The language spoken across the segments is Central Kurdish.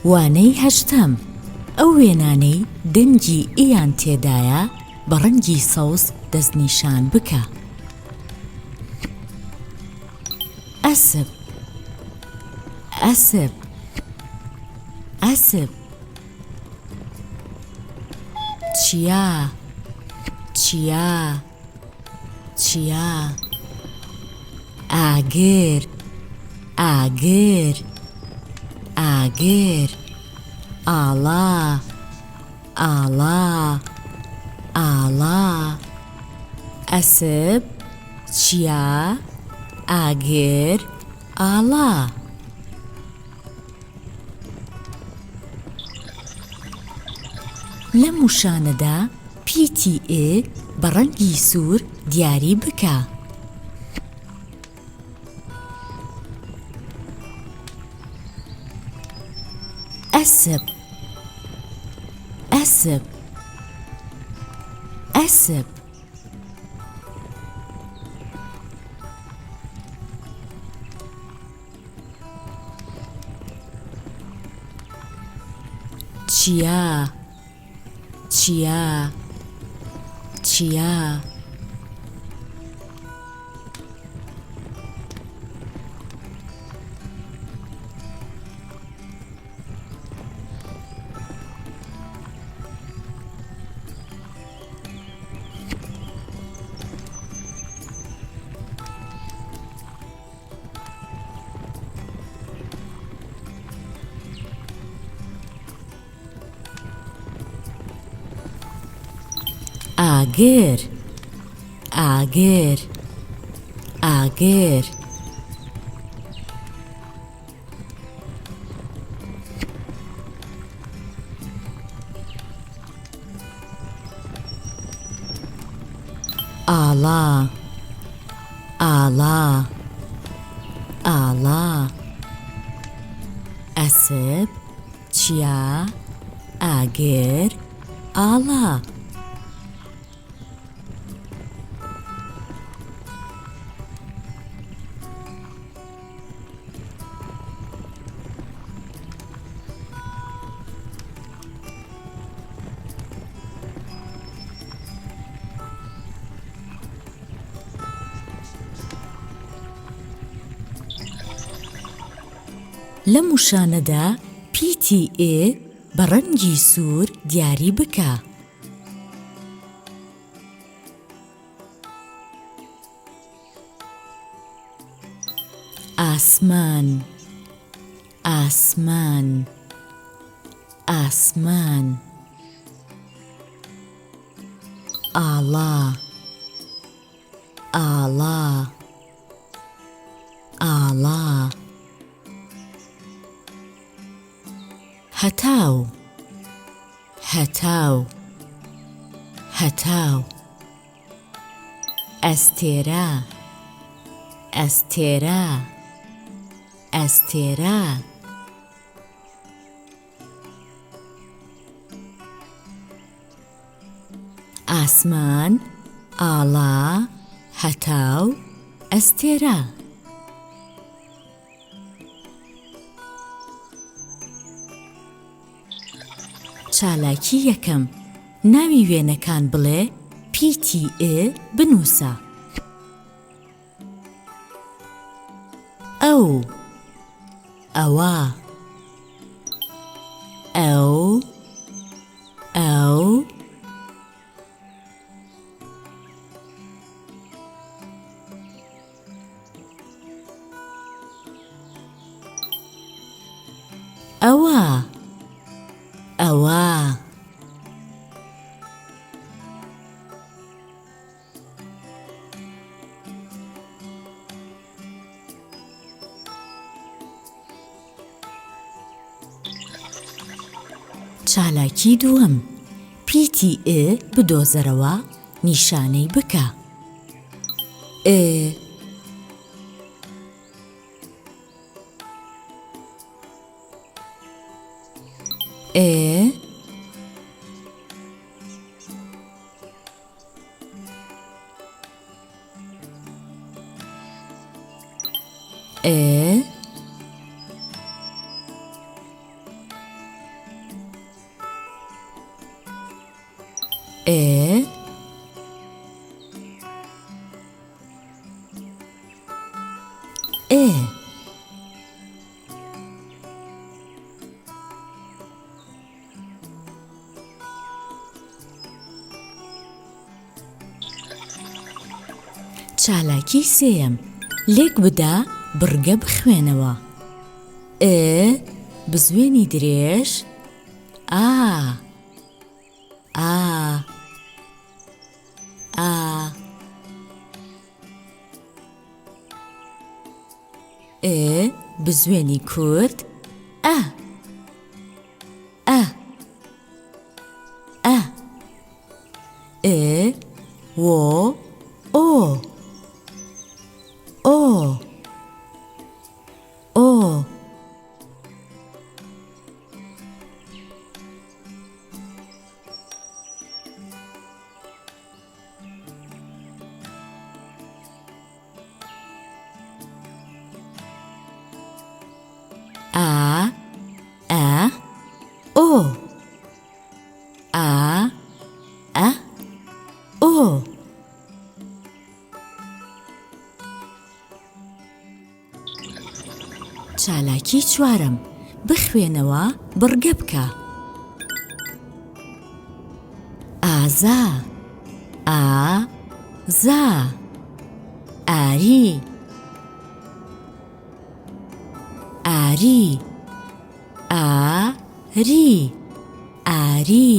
وانەی هەشتەم ئەو وێنانەی دەنگی ئیان تێدایە بە ڕەنگی سەوز دەستنیشان بکە. ئەسپ ئەسپ ئەسپ. چیا چیا چیا. ئاگر ئاگر ئاگر. ئاڵا ئاڵا ئاڵا. ئەسپ چیا ئاگر ئاڵا. لەم وشانەدا پیتی ئێ بە ڕەنگی سوور دیاری بکە. ئەسپ ئەسپ ئەسپ. چیا چیا چیا. ئاگر ئاگر ئاگر. ئاڵا ئاڵا ئاڵا. ئەسپ چیا ئاگر ئاڵا. لەم وشانەدا پیتی ئێ بە ڕەنگی سوور دیاری بکە. ئاسمان ئاسمان ئاسمان. ئاڵا ئاڵا ئاڵا. هەتاو هەتاو هەتاو. ئەستێرە ئەستێرە ئەستێرە. ئاسمان ئاڵا هەتاو ئەستێرە. چالاکی یەکەم ناوی وێنەکان بڵێ پیتی ئێ بنووسە. ئەو ئەوە ئەو ئەو. ئەوە ئەوە. چالاکی دووەم پیتی ئێ بدۆزەرەوە نیشانەی بکە. ئێ ئێ ئێ ئێ ئێ چالاکی سێیەم لێک بدە بڕگە بخوێنەوە بزوێنی درێژ ئا ئا ئا بزوێنی کورد ئە ئە ئە وۆ ئۆ ئۆ ئۆ ئا ئە ئۆ ئا ئە ئۆ چالاکی چوارم بخوێنەوە بڕگە بکە ئازا ئا زا ئاری ئاری ئاری ئاری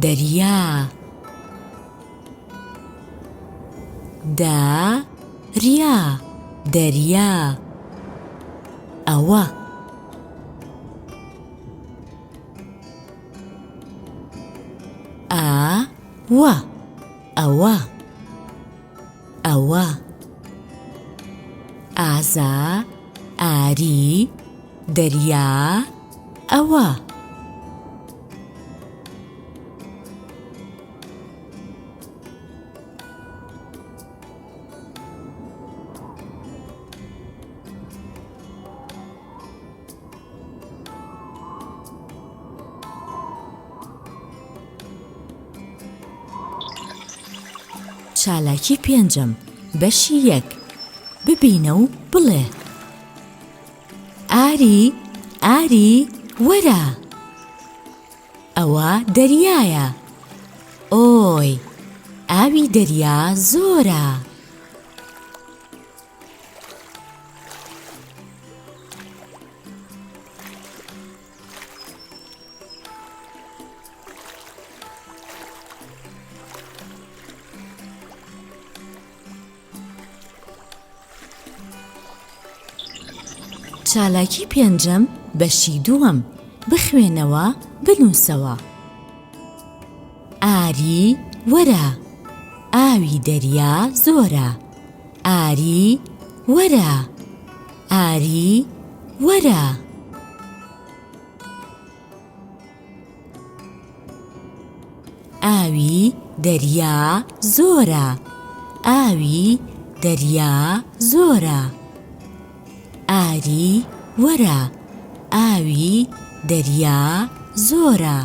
دەریا داریا دەریا ئەوە ئەوە ئەوە ئەوە ئازا ئاری دەریا ئەوە چالاکی پێنجەم بەشی یەک ببینە و بڵێ ئاری ئاری وەرە ئەوە دەریایە ئۆی ئاوی دەریا زۆرە چالاکی پێنجەم بەشی دووەم بخوێنەوە بنووسەوە ئاری وەرە ئاوی دەریا زۆرە ئاری وەرە ئاری وەرە ئاوی دەریا زۆرە ئاوی دەریا زۆرە ئاری وەرە ئاوی دەریا زۆرە